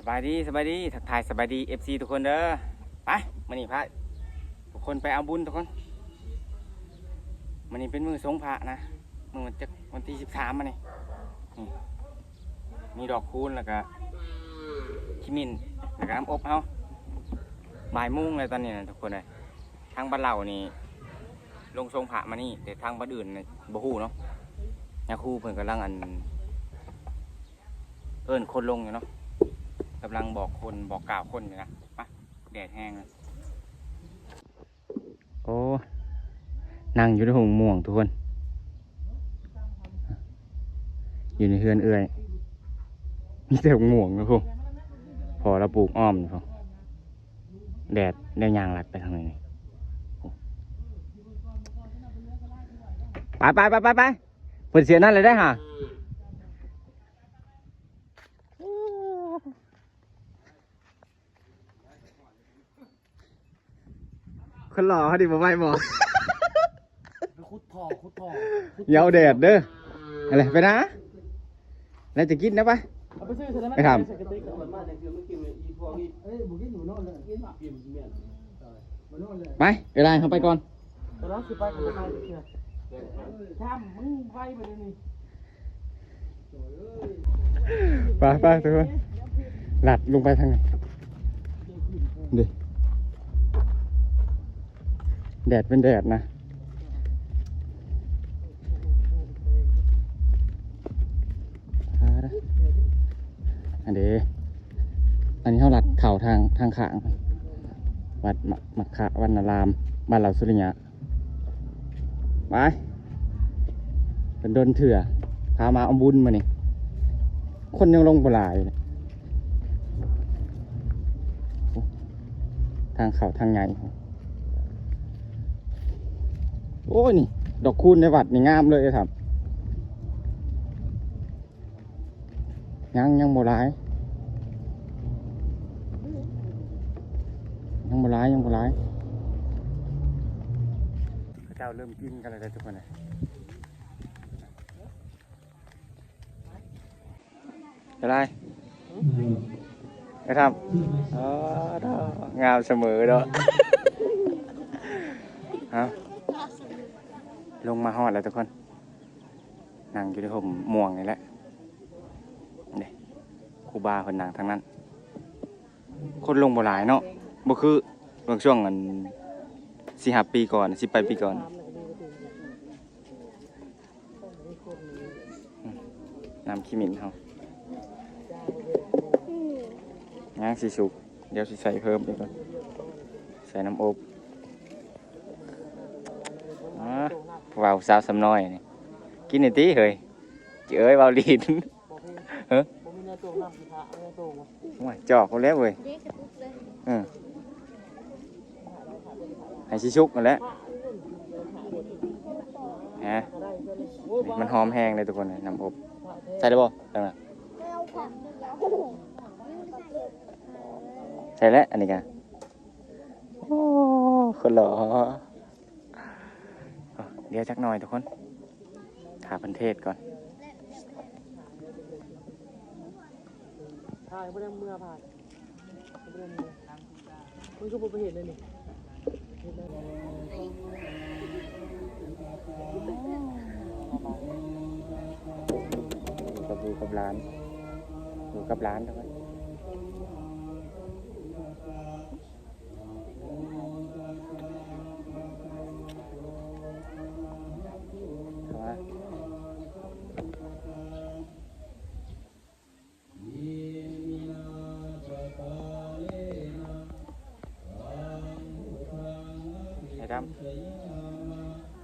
บายดีสบายดีทักทายสบายดีFC ทุกคนเด้อไปมื้อนี้พระทุกคนไปเอาบุญทุกคนมื้อนี้เป็นมื้อสงพระนะมื้อวันที่13มื้อนี้มีดอกคูณแล้วก็ขิมินแล้วก็น้ำอบเฮาบ่ายโมงเลยตอนนี้นะทุกคนเลยทางบ้านเรานี่ลงทรงพระมานี่แต่ทางบ้านอื่นนี่บ่ฮู้เนาะยาคูเพิ่นกำลังเอิ้นคนลงอยู่เนาะกำลังบอกคนบอกกล่าวคนอยู่นะปะแดดแห้งนะโอ้นั่งอยู่ในหงม่วงทุกคนอยู่ในเฮือนเอื่อยมีแต่หงม่วงนะพวกพอเราปลูกอ้อมนะพวกแดดแนวยางลัดไปทางนี้ไปเปิดเสียงนั่นเลยได้ฮะคนหล่อเขาดิบ่ไหวบ่คุดพอเยาวแดดเด้ออะไรไปนะแล้วจะกินนะปะไปทำไปเวลาเขาไปก่อนไปทุกคนหลัดลงไปทางไหนดิแดดเป็นแดดนะอันนี้เขาหลัดเข่าทางขางวัดมักขะวันนารามบ้านเราสุริยะไปเป็นดนเถื่อพามาเอาบุญมานี่คนยังลงปลายทางเข่าทางไงโอ้ยนี่ดอกคูณในวัดนี่งามเลยครับยังโบราณยังโบราณเจ้าเริ่มกินกันเลยทุกคนเลยอะไรไปทำงามเสมอเด้อฮะลงมาฮอดแล้วทุกคนนั่งอยู่ในห่มม่วงนี่แหละนี่ครูบาคนนั่งทางนั้นคนลงบ่หลายเนาะบ่คือบางช่วงกัน4-5 ปีก่อน10 ปีก่อนน้ำขี้หมิ่นเขาย่างสีสุกเดี๋ยวสิใส่เพิ่มอีกก่อนใส่น้ำอบวาวสาวสำน้อยนี่กินหน่อยตีเฮ้ยเอ้ยวาวลีนเฮ้ยจอกเขาแล้วเว้ยให้ชิชุกมาแล้วฮะมันหอมแห้งเลยทุกคนน้ำอบใส่ได้บ่ตั้งแต่ใช่แล้วอันนี้กันโอ้คนหล่อเดี๋ยวจักหน่อยทุกคนถาพันเทศก่อนถ่ายไม่ได้เมื่อผ่านมันก็ไปเห็นเลยนี่อยู่กับร้านทุกคน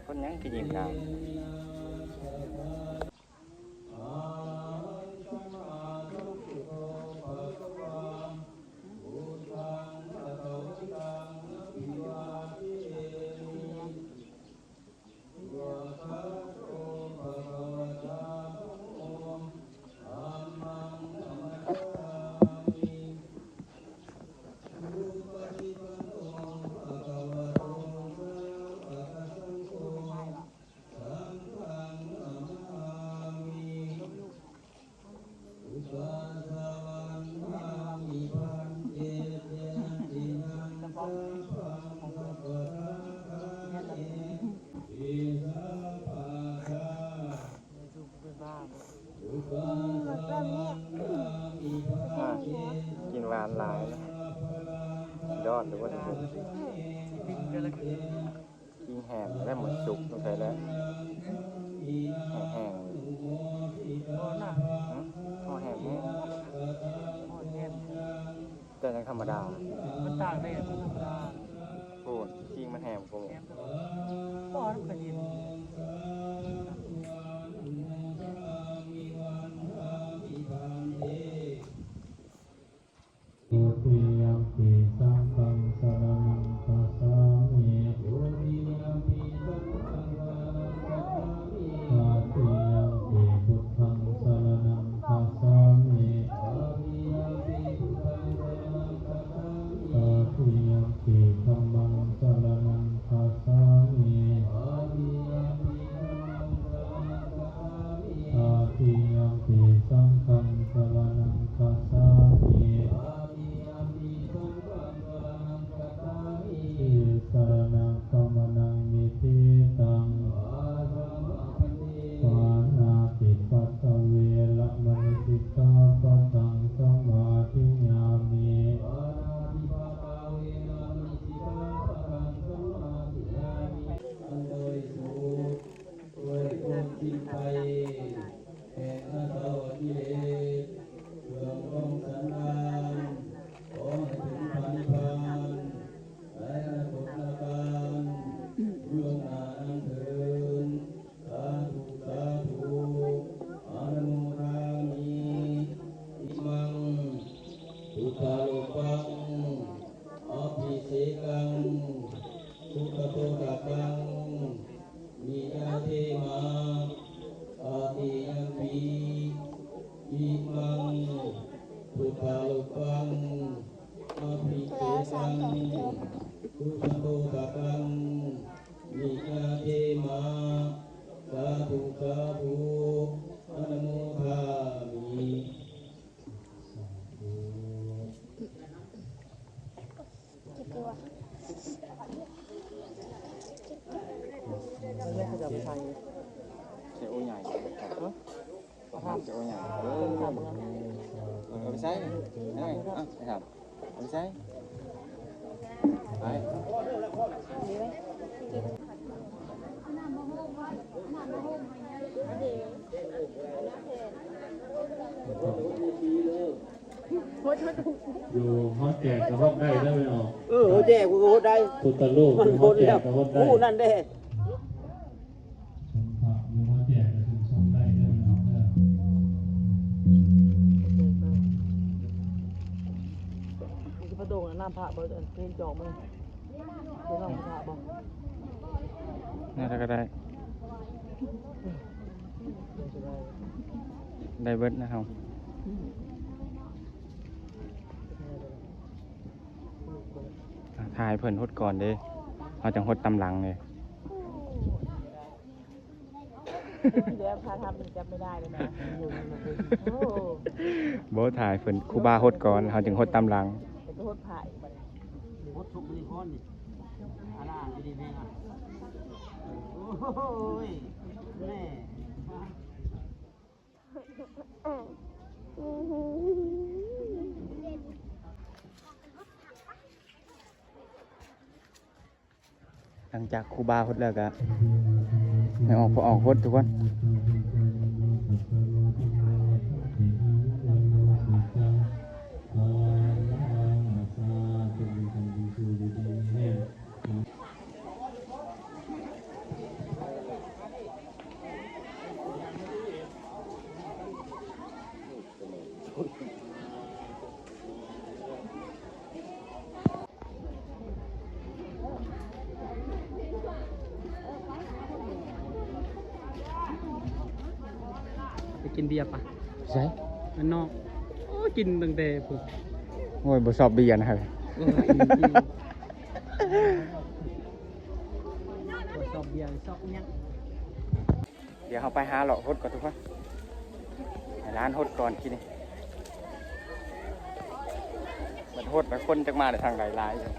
คนยังกินยิ้มดาว การหลายยอดหรือว่าจะเป็น ปิ้งกันแล้วก็ กิ้งแห้งและหมดสุกต้องใช้แล้วแห้ง พอหน้า ๆห่อแห้งแห้ง พอแห้ง แต่ยังธรรมดา มันต่างเลยมันธรรมดา พูดกิ้งมันแห้งกู แห้งตลอดพอน้ำกระเย็น ทุติยมปิสังฆังสรณังคัจฉามิทุติยมปิสังฆังสรณังคัจฉามิตติยมปิพุทธังสรณังคัจฉามิตติยมปิพุทธังสรณังคัจฉามิตติยมปิธัมมังสรณังคัจฉามิตติยมปิธัมมังสรณังคัจฉามิตติยมปิสังฆังสรณังคัจฉามิสรณังกัมมนังนิทิตังปานาติปัสสะเวละมณิสิกขาปะทังสมาธิยามิปานาติปัสสะเวละมณิสิกขาปะทังสมาธิยามิอันโดยสูงด้วยองค์จิตไปแห่งนาตวกิเลสเรื่ององค์สันดานขอให้ถึงพระนิพพานและระบบนาการเรื่องนานังเถินสาธุสาธุอนุโมทามิอิมังพุทธาโลกังอภิเษกังสุขโตตะกังนิยาเทมาอาติยัมปีอิมังพุทธาโลกังอภิเษกังสุขโตตะกังนิยาเทมาสาธุสาธุอนุโมทามิมันไม่ขยับใส่ เจ้าใหญ่ทำเจ้าใหญ่ทำงั้น เอาไปใช้ได้ครับเอาไปใช้ไปอยู่ฮอดแจกกับฮอดได้ได้ไหมอ๋อ แจกกูก็ได้ พุทธลูก มัน ฮ ค อด น แจ แล้ ก ว กับฮอดได้ ผู้นั่นได้ ชมพระอยู่ฮอดแจกกับถึงชมได้ได้ไหมอ๋อเด้อ ที่พระโด่งน้ำพระบ่เพลงจอกมั้งเพลงน้ำพระบ่ น่าจะก็ได้ได้เบิดนะครับถ่ายเพิ่นฮดก่อนเด้เขาจังฮดตำหลังเลย เดี๋ยวพาทำมันจำไม่ได้เลยนะโอ้ โบถ่ายเพิ่นครูบาฮดก่อนเขาจึงฮดตำหลัง เป็นโทษผ่ายไปโทษทุกนี่คนนี่อะไรดีแม่อ่ะโอ้ยแม่ หลังจากครูบาฮดแล้วก็ไม่ออกพอออกฮดทุกคนไปกินเบียร์ปะ ใช่ มันนอกโอ้กินตั้งแต่ผม โอ้ยบ่ชอบเบียร์นะครับ ชอบเบียร์ชอบยัง เดี๋ยวเขาไปหาหลอกฮดก่อนทุกคนให้ร้านฮดก่อนทีนี้มันฮดแล้วคนจักมาในทางหลายๆอยู่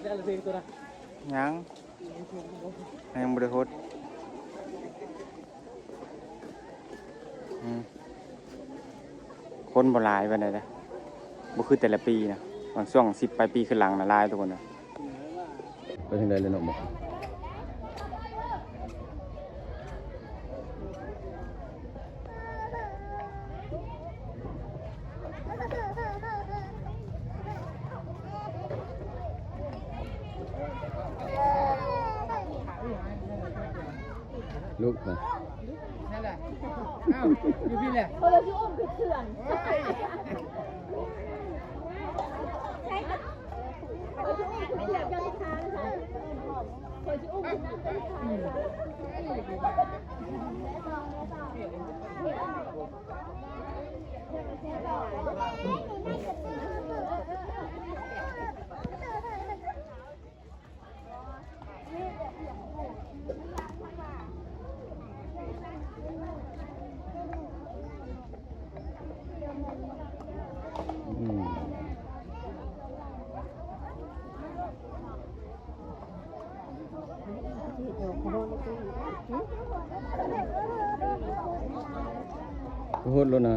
ช่เพลงตัวนะ ยังบ่ได้โฮดคนบ่หลายปานใดเด้อบ่คือแต่ละปีนะบางช่วง10ปลายปีขึ้นหลังน่ะหลายทุกคนน่ะไปทางใดเลยเนาะบ่ลูกนะ นั่นแหละอ้าวอยู่พี่แหละ คนละที่อุ้มคือเถื่อนใช่คนที่อุ้มคือเถื่อนยังค้างค่ะคนที่อุ้มคือเถื่อนโฮดแล้วนะ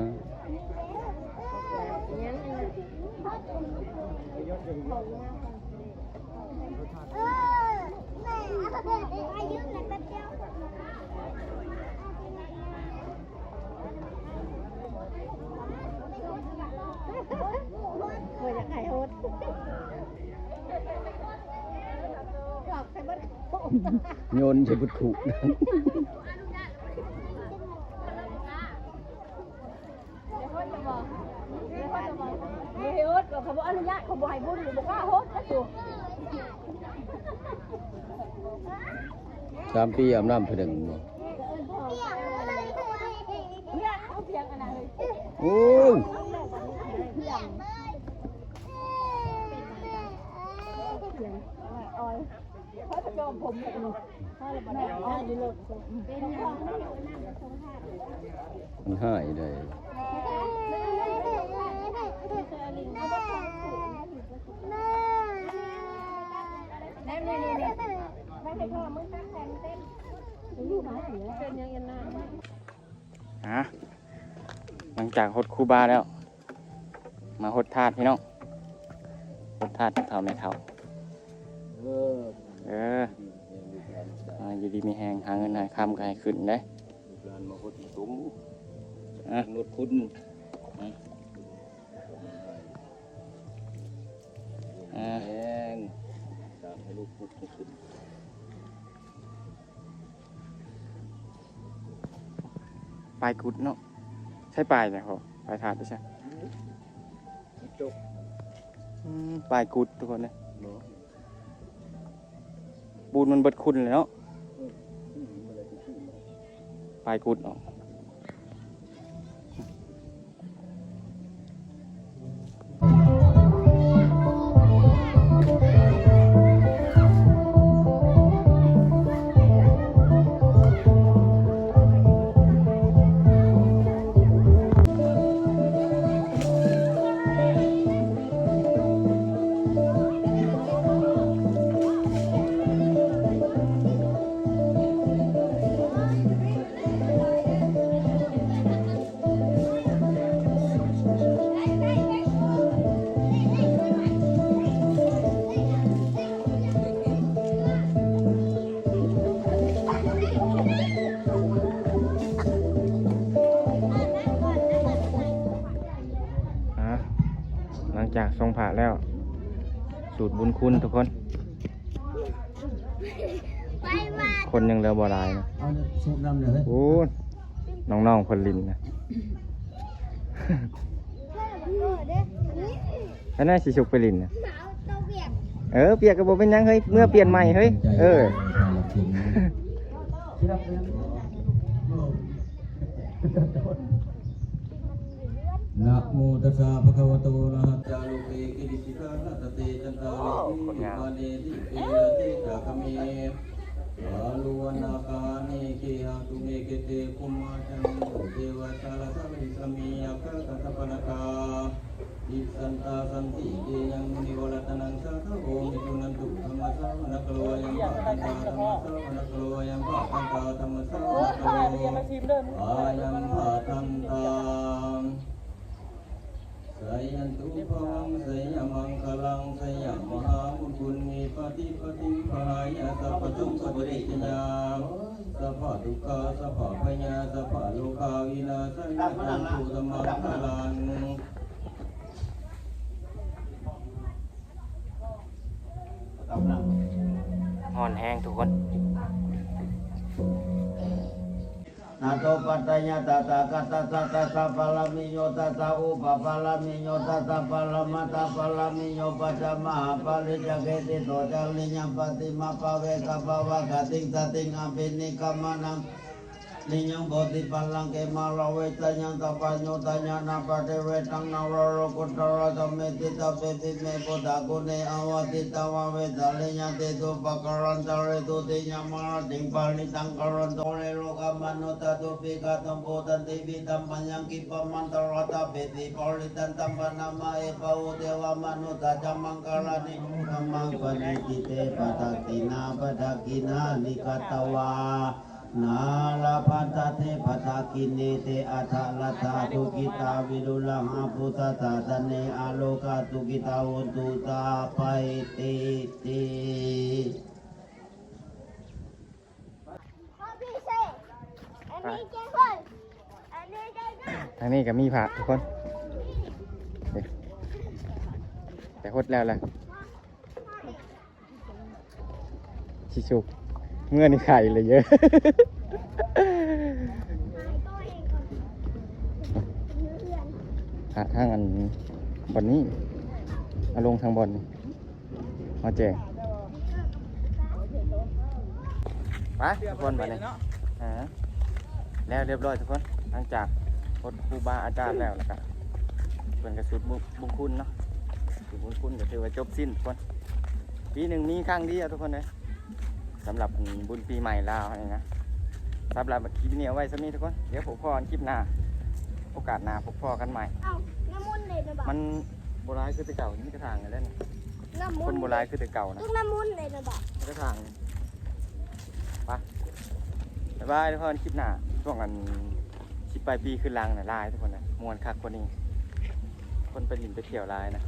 โยนใส่บุดขู่ ไม่ให้โฮสเขาบอกอนุญาตเขาบอกให้บุญหรือบอกว่าโฮสก็ถูก 3 ปีอาบน้ำเพิ่นบ่ เนี่ยเขาเพียงอันนั้นเลย โอ้ย ออยเขาจะโจมผมแบบนี้เขาเลยบอกอ๋อดีเลยเป็นห้อง มันหายได้ นี่ไม่ให้พ่อมึงตั้งแทนเต้นอยู่ไหนเป็นยังยันนาน หลังจากหดคูบาแล้ว มาหดธาตุพี่น้องหดธาตุเท่าไม่เท่าอยู่ดีมีแหงหาเงินหาคำก็ให้ขึ้นได้ ร้านมาหดตุ้ม นวดคุณแหงตามให้ลูกพุกขึ้น ปลายกุดเนาะใช่ปลายเนี่ยเขาปลายถาดใช่ จบ ปลายกุดทุกคนเลยปูนมันเบิดคุณเลยเนาะปลายกุดเนาะหลังจากทรงผ่าแล้ว สูตรบุญคุณทุกคน คนยังเหลือบ่หลายนะ เอาสูบน้ำเลย โอ้น้องๆคนลินนะแล้วน่าสิชุกไปลินนะเปียกกระบอกเป็นยังเฮ้ยเมื่อเปลี่ยนใหม่เฮ้ยนะโมตัสสะภะคะวะโตอะระหะโตสัมมาสัมพุทธัสสะกิริสิกานะตะเตจันตาลิกิปาเนติเอเตตะกะเมวาลุวนาคาเนเกหะตุเมเกเตคุมมาจันโตเทวะตาลาสมิสมียักขะตะปะนะกา อิสันตาสันติเกยังมุนิวรัตนังสาธุโอมิตุนันตุธรรมสาวนักโลยังภาคันตาธรรมสาวนักโลยังภาคันตาธรรมสาวนักโลอายังภาคันตาสายันตุภวังสยามังคลังสยามหามุคุณีปฏิปติภายาสัพพทุกขปุริจยาสัพพะทุกขาสัพพะพยาสัพพะโลกาวินาศยันตุธรรมังคลังห่อนแห้งทุกคน นาโตปัตตยตตากัตตะตะสัพพะลามิโยตตะอุปปะลามิโยตตะปะละมะตะปะลามิโยปัจจมหาปะริจักเกติโตจัลลิญัมปฏิมาภเวกะภวะกติงตติงอภินิกามนังนิยังโพธิปัลลังเกมาลเวตยังตปัญโยตญาณปะเทเวตังนาวโรกุตระธรรมติตาเปติเมปุตตะกุเนอวติตาวะเวตาลิญันติตุปะกรันตะเรตุติญามะติงปาลิตังกรันโตเรโลกามนุตตุปิกะตัมโพตันติวิตัมปัญญังกิปมันตระตะเปติปาลิตันตัมปนามาเอปะอุเทวมนุตจัมมังกลานิธัมมังปณิจิเตปะทักขินาปะทักขินานิกัตตวานาลาพันตเทปทากินเนเตอัฏฐลัตถาทุกิตาวิรุลังหาพุทธตาตเนอโลกาทุกิตาวุตุตาไปติติ พ่อพี่เซ่อันนี้เจ้าคนอันนี้เจ้าหน้า ทางนี้ก็มีผักทุกคนนี่แต่หดแล้วแหละชิชุกเงื่อนไข่เลยเยอะ หายตัวเองก่อนเพื่อน หาทางอันบอนนี้เอาลงทางบอนนี่มาแจงไปทุกคนไปเลยแล้วเรียบร้อยทุกคนหลังจากพดครูบาอาจารย์แล้วนะครับเป็นกระสุดบุญคุณเนาะสุดบุญคุณก็ถือว่าจบสิ้นทุกคนปีหนึ่งมีครั้งเดียวทุกคนเลยสำหรับบุญปีใหม่ลาวนี่นะสำหรับคลิปนี้เอาไว้สักนิดทุกคนเดี๋ยวผมพอกันคลิปหน้าโอกาสหน้าพบพ่อกันใหม่ เอ้าน้ำมุนเลยนะบอก มันโบราณคือแต่เก่านี่กระถางอะไรเนี่ย น้ำมุ คน นโบราณคือแต่เก่านะ ลูกน้ำมุนเลยนะบอก กระถางไปบ๊ายบายทุกคนคลิปหน้าช่วงกันคลิปปลายปีขึ้นลังน่ะลายทุกคนนะมวนคักกว่านี้คนไปลินไปเที่ยวลายนะ